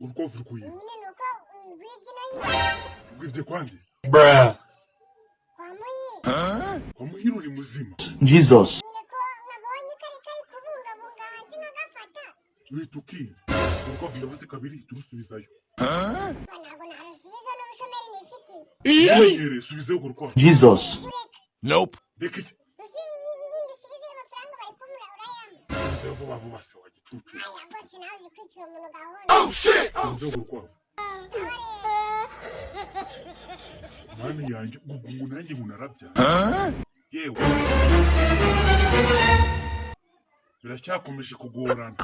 Ulikuwa uvukuye. Nyine nuko gwivye no Gwivye kwandi? Bruh. Kwa muhira uri muzima. Jesus. Nyine ko nabonye kari kubungabunga hanze nkagafata. Wituki. Ulikuwa yavuze kabiri turusubizayo. Ntabwo narusubiza n'ubushomeri nifitiye. Yere subizeyo urukwa. Jesus. Nope. Dekiti. Ndusubize amafaranga bari kumura urayama. Subizeyo vuba se wa gicucu. Aya bose nawe zikwitira umuntu gahunda. Oh shit. Subizeyo urukwa. Mani yanjye ugu nanjye munarabya. Yewe. Biracyakomeje kugorana.